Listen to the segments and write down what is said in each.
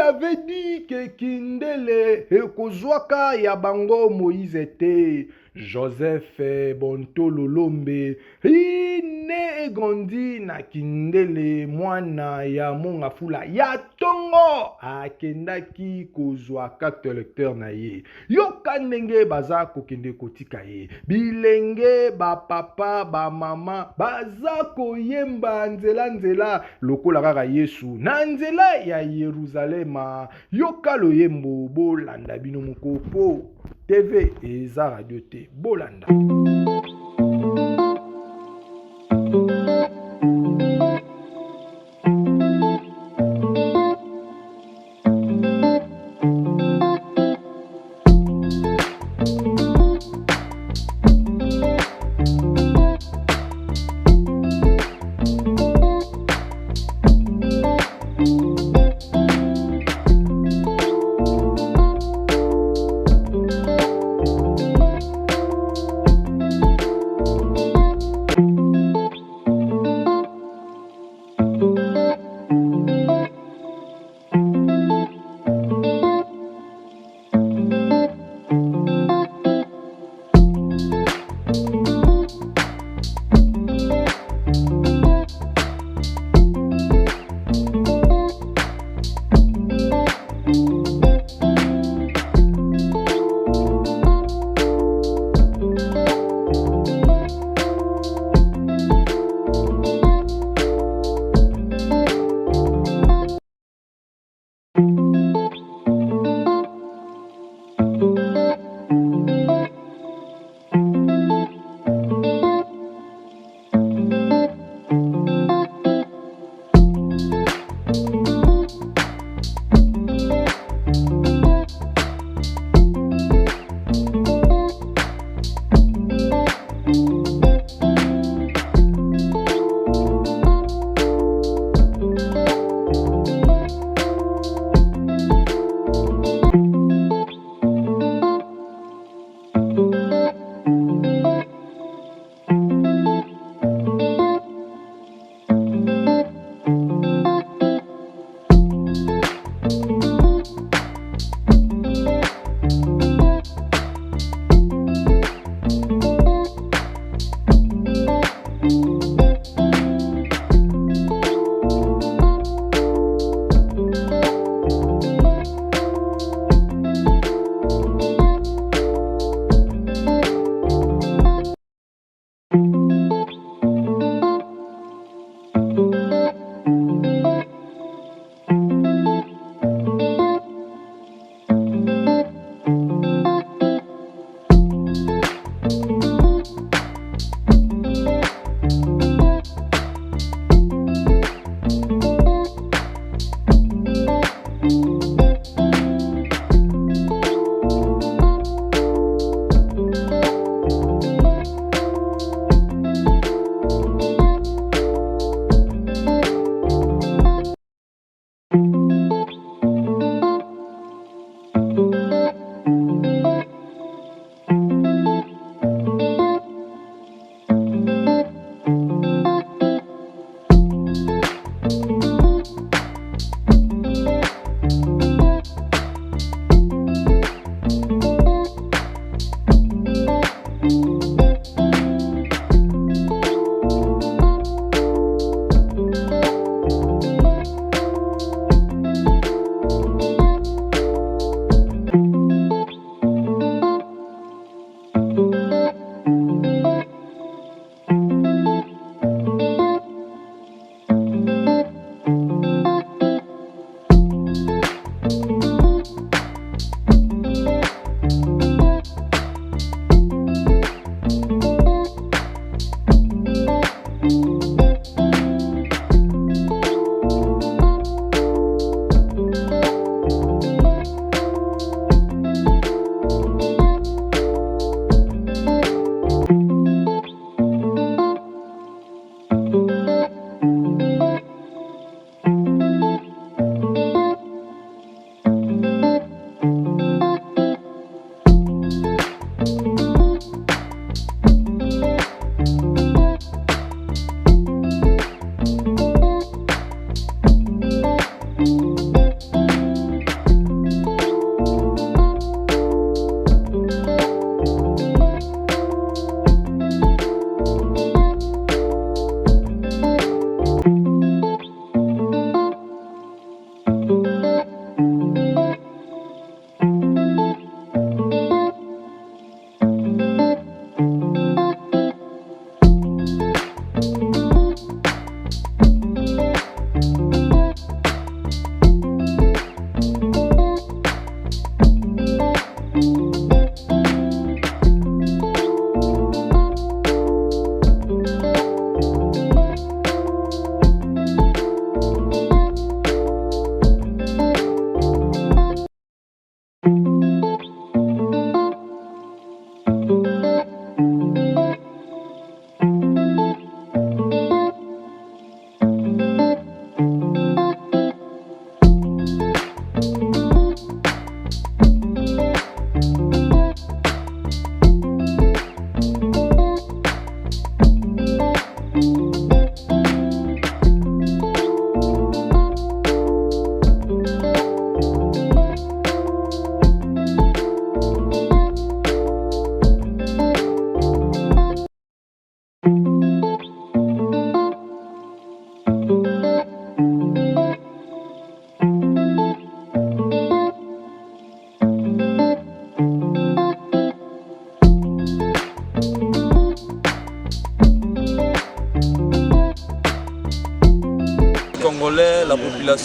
avait dit que Kindele ekozwaka ya bango Moïse te. Joseph Bontololombe né et grandi na Kindele mwana ya mongafula ya tongo akendaki kozwa carte électeur na ye. Yoka ndenge baza kokende kotika ye. Bilenge ba papa ba mama baza koyemba nzela lokola kaka Yesu na nzela ya Yerusalema. Yoka loyembo bolanda bino moko TV eza radio te bolanda.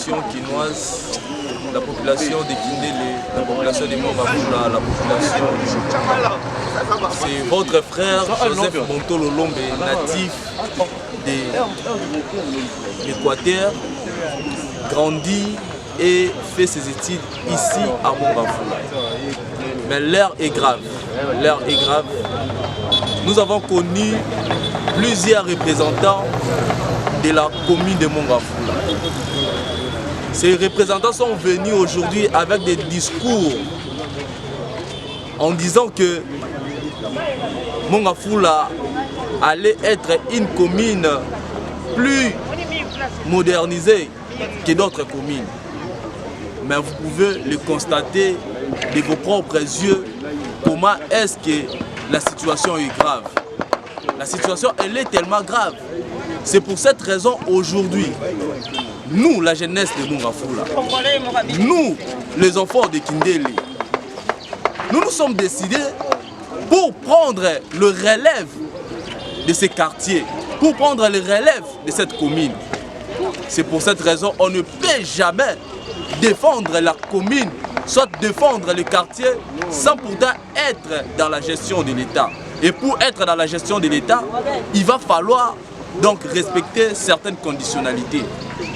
population quinoise, la population de Kindélé, la population de Mongafula, la population de... C'est votre frère Joseph Bontolo Lombe, natif de l'Équateur, grandi et fait ses études ici à Mongafula. Mais l'heure est grave. L'heure est grave. Nous avons connu plusieurs représentants de la commune de Mongafula. Ces représentants sont venus aujourd'hui avec des discours en disant que Mongafula allait être une commune plus modernisée que d'autres communes. Mais vous pouvez le constater de vos propres yeux comment est-ce que la situation est grave. La situation, elle est tellement grave. C'est pour cette raison aujourd'hui, nous, la jeunesse de Mongafula, nous, les enfants de Kindélé, nous nous sommes décidés pour prendre le relève de ces quartiers, pour prendre le relève de cette commune. C'est pour cette raison qu'on ne peut jamais défendre la commune, soit défendre le quartier sans pourtant être dans la gestion de l'État. Et pour être dans la gestion de l'État, il va falloir donc respecter certaines conditionnalités.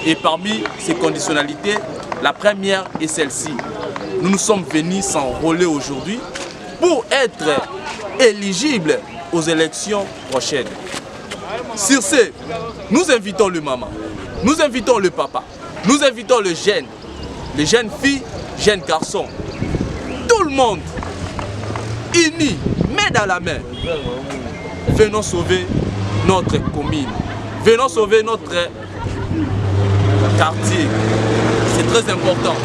Et parmi ces conditionnalités, la première est celle-ci. Nous nous sommes venus s'enrôler aujourd'hui pour être éligibles aux élections prochaines. Sur ce, nous invitons le maman, nous invitons le papa, nous invitons les jeunes filles, jeunes garçons, tout le monde, unis, main dans la main. Venons sauver notre commune, venons sauver notre quartier. C'est très important.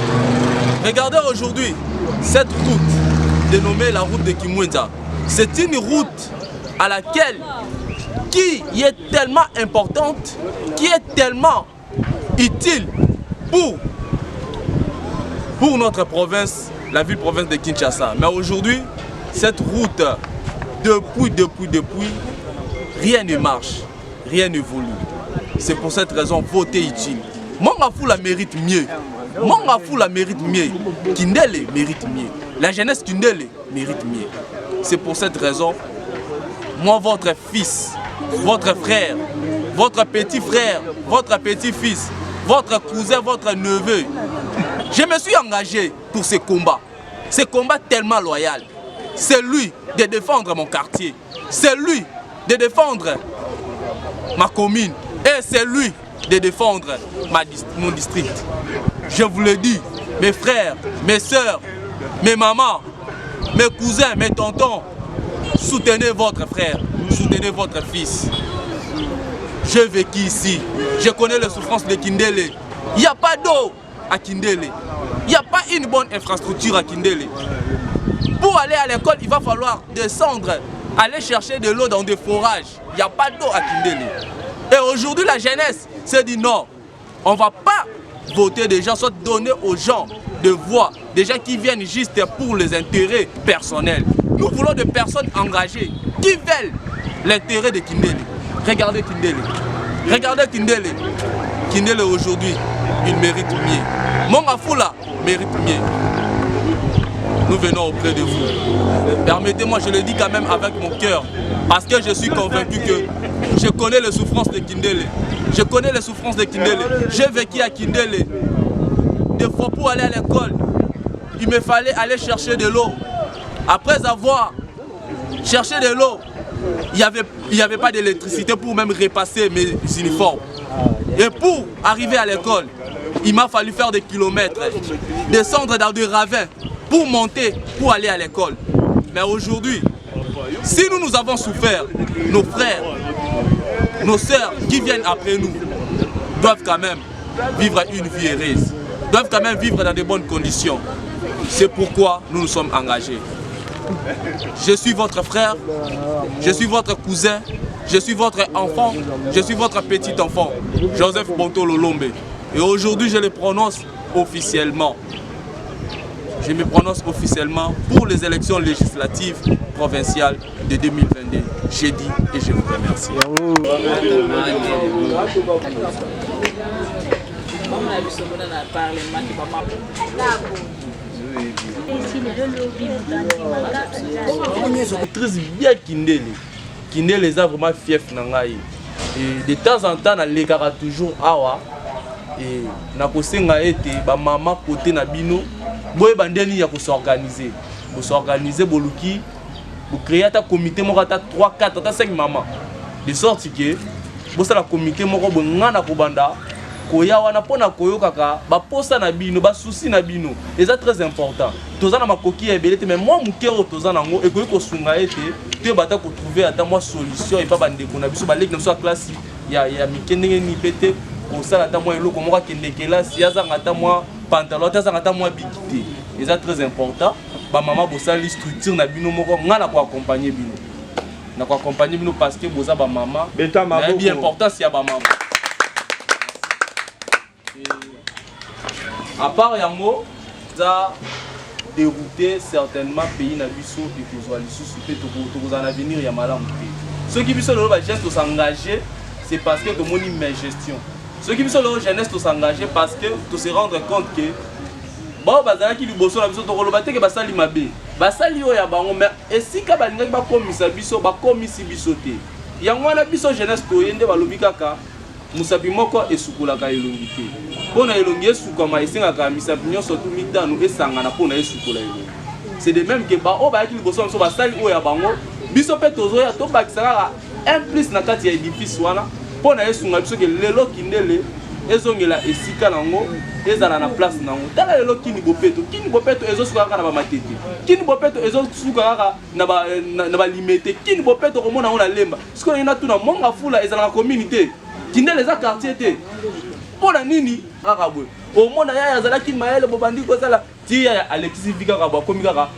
Regardez aujourd'hui cette route dénommée la route de Kimwenza. C'est une route à laquelle qui est tellement importante, qui est tellement utile pour notre province, la ville-province de Kinshasa. Mais aujourd'hui, cette route, depuis, rien ne marche, rien n'évolue. C'est pour cette raison, votez utile. Mongafula mérite mieux. Mongafula mérite mieux. Kindélé mérite mieux. La jeunesse Kindélé mérite mieux. C'est pour cette raison, moi, votre fils, votre frère, votre petit frère, votre petit-fils, votre cousin, votre neveu, je me suis engagé pour ce combat tellement loyal. C'est lui de défendre mon quartier, c'est lui de défendre ma commune et c'est lui de défendre mon district. Je vous le dis, mes frères, mes soeurs, mes mamans, mes cousins, mes tontons, soutenez votre frère, soutenez votre fils. J'ai vécu ici, je connais les souffrances de Kindélé. Il n'y a pas d'eau à Kindélé. Il n'y a pas une bonne infrastructure à Kindélé. Pour aller à l'école, il va falloir descendre, aller chercher de l'eau dans des forages. Il n'y a pas d'eau à Kindélé. Et aujourd'hui, la jeunesse s'est dit non, on ne va pas voter des gens, soit donner aux gens de voix, des gens qui viennent juste pour les intérêts personnels. Nous voulons des personnes engagées qui veulent l'intérêt de Kindélé. Regardez Kindélé. Regardez Kindélé. Kindélé aujourd'hui, il mérite mieux. Mongafula mérite mieux. Nous venons auprès de vous. Permettez-moi, je le dis quand même avec mon cœur, parce que je suis convaincu que je connais les souffrances de Kindélé. Je connais les souffrances de Kindélé. J'ai vécu à Kindélé. Des fois pour aller à l'école, il me fallait aller chercher de l'eau. Après avoir cherché de l'eau, il n'y avait pas d'électricité pour même repasser mes uniformes. Et pour arriver à l'école, il m'a fallu faire des kilomètres, descendre dans des ravins pour monter, pour aller à l'école. Mais aujourd'hui, si nous avons souffert, nos frères, nos sœurs qui viennent après nous doivent quand même vivre une vie heureuse, doivent quand même vivre dans de bonnes conditions. C'est pourquoi nous nous sommes engagés. Je suis votre frère, je suis votre cousin, je suis votre enfant, je suis votre petit enfant, Joseph Bontolo Lombe. Et aujourd'hui, je le prononce officiellement. Je me prononce officiellement pour les élections législatives provinciales de 2022. J'ai dit et je vous remercie. Très bien Kindele. Kindele est vraiment fief nangai. Et de temps en temps, les gars toujours awa. Et na kosenga ete ba maman côté na bino boye bandeni ya ko s'organiser. Bo s'organiser boluki, bo créer ta comité moko ta 3 4 ta 5 maman. De sorte que bo sala comité moko bo ngana ko banda koya wana pona koyo kaka ba posa na bino ba souci na bino. Et c'est très important. Tozana makoki ya belete mais moi mukero tozana ngo ekoyi ko sunga ete te bata ko trouver ata moi solution et pas bande ko na biso ba lek na so classe ya mikendenge ni pété. Pour ça, moi, le comment que là, si y moi pantalon, moi bikité. Et c'est très important. Bah maman, pour ça, les structures na bino moko, on a quoi accompagner bino. Na quoi accompagner bino parce que pour ça, bah maman. C'est bien important si y a bah maman. À part yango, ça dérouter certainement pays na biso et que soit les sous-souper tout en avenir y a malam. Ceux qui veulent le geste s'engager, c'est parce que tout le monde met gestion. Ceux qui sont là jeunesse tous s'engager parce que tu se rendre compte que bon bazala qui liboso la biso to kolobate ke basali mabe basali oya bango mais esi ka balinga ba komisa biso ba komisi biso te yango na biso jeunesse to yende balobi kaka musabi moko esukula ka elongi te pona elongi esuka ma isinga ka misabi nyonso tu mitano esanga na pona esukula elongi c'est de même que ba o ba ki liboso so basali oya bango biso pe tozoya to bakisaka un plus na kati ya édifice wana pona esunga biso ke lelo Kindele ezongela esika nango ezala na place nango tala lelo kini bopeto ezosuka kaka na ba matete kini bopeto ezosuka kaka na ba limité kini bopeto komona ngo na lemba siko ina tuna monga fula ezala na communauté Kindele za quartier te pona nini kaka boy o mona ya yazala kini maele bobandi ko sala ti ya Alexis Vika ka ba komi kaka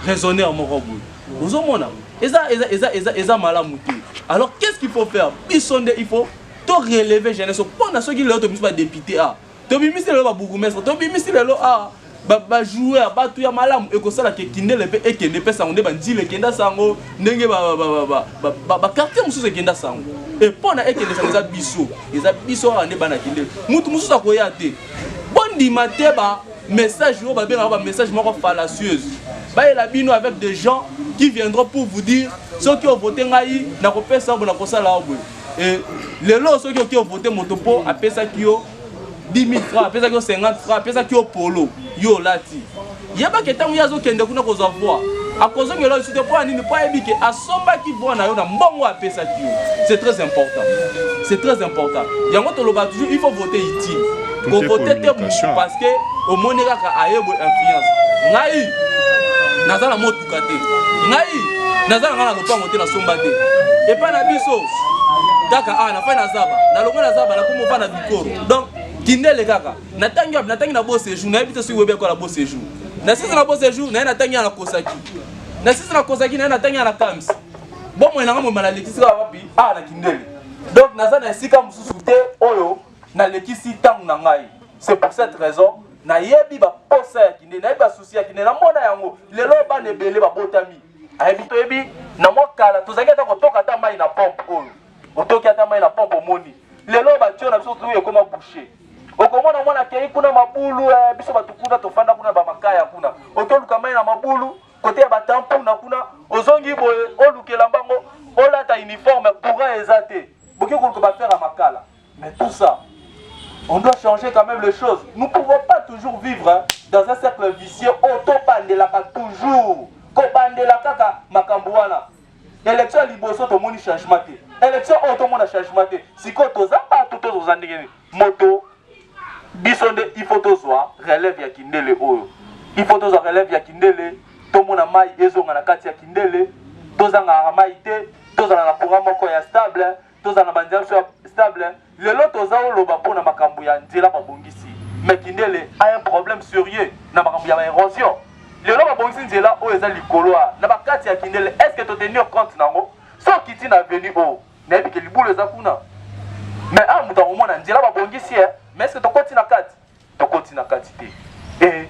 raisonner moko boy ozomona eza malamu te. Alors qu'est-ce qu'il faut faire? Il faut tout relever jeunesse. Pour ceux qui l'ont pas député a. To bimisi le ba bourgmestre, to bimisi le a ba joueur ba tout ya malamu e ko sala ke Kindele pe e kende pe sango ne ba ndile kenda sango ndenge ba quartier mususu kenda sango. Et pour na e kende sango za biso, eza biso a ne bana Kindele. Mutu mususu akoya te. Bondi mate ba message yo ba benga ba message moko fallacieuse. Ba la bino avec des gens qui viendront pour vous dire ceux qui ont voté ngai na ko pesa bo na ko sala obwe. Et les lots ceux qui ont voté motopo a pesa ki yo 10 000 francs, pesa ki yo 50 francs, pesa ki yo polo yo lati. Yeba ke tangu yazo kende kuna ko zavoa. A cause que là je te pas ni pas ebi ke asomba ki bo na yo na mbongo a pesa ki yo. C'est très important. C'est très important. Yango to loba toujours il faut voter utile. Ko voter te parce que au monde kaka ayebo influence. Ngai nazala motuka te. Ngai nazala ngana lopango te na somba te. Et pas na biso. Kaka na fa na zaba. Na longo na zaba na komo fa na bikoro. Donc Kindele kaka. Natangi na beau séjour, na ebite si webe ko la beau séjour. Na sisi na beau séjour, na natangi na Kosaki. Na sisi na Kosaki na natangi na Kams. Bon moi na ngamo malalekisi ka wapi? Na Kindele. Donc nazana esika mususu te oyo na lekisi tangu na ngai. C'est pour cette raison na yebi ba posa ya Kindele, na yebi ba souci ya Kindele na mona yango. Lelo ba nebele ba botami. Ayebi to yebi na mokala tozaki ta kotoka ta mai na pompe oyo. Otoki ata mai na pompe moni. Lelo ba tio na biso tu ekoma boucher. Okomona mwana kei kuna mabulu biso batukuna tofanda kuna ba makaya kuna. Otoluka mai na mabulu côté ya batampo na kuna ozongi boye olukela mbango olata uniforme courant ezate. Boki ko ba faire makala. Mais tout ça on doit changer quand même les choses. Nous ne pouvons pas toujours vivre dans un cercle vicieux autopandelaka toujours. Kopandela kaka makambuana. Élection liboso to moni changement te. Élection auto mona changement te. Siko toza pas tout ozandenge moto bisonde il faut tozwa relève ya Kindele oyo. Il faut tozwa relève ya Kindele. To mona mai ezonga na kati ya Kindele. Tozanga mai te, tozala na courant moko ya stable, tozala na bandiam stable. Lelo toza oloba pona makambu ya nzela babongisi. Mais Kindele a un problème sérieux na makambu ya érosion. Lelo babongisi nzela oyo eza likolo na bakati ya Kindele. Est-ce que to tenir compte nango? So kiti na venu o. Na ebi ke libulu eza kuna. Mais muta omona nzela babongisi mais est-ce que to koti na kati? To koti na kati te. Et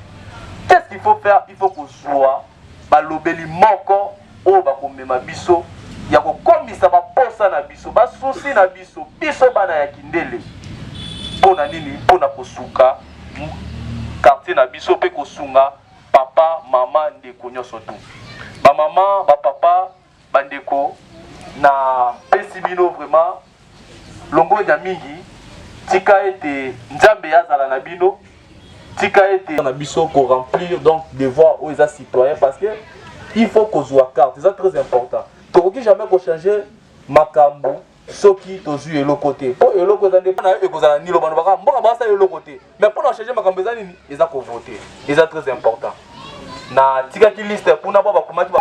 qu'est-ce qu'il faut faire? Il faut qu'on soit balobeli moko o bakomema biso ya kokomisa baposa na biso, basusi na biso, biso bana ya Kindele. pona nini pona kosuka quartier na biso pe kosunga papa mama ndeko nyonso tu ba mama ba papa bandeko na pesi bino vraiment longo ya mingi tika ete nzambe yazala na bino tika ete na biso ko remplir donc devoir aux citoyens parce que il faut qu'on soit carte, c'est très important. Tokoki jamais ko changer makambo soki tozu elo côté. Po elo ko zande na e ko zana ni lo banu baka mboka ba sa elo côté. Mais pour na changer makambo zani ni eza ko voter. C'est très important. Na tika ki liste pour na ba komati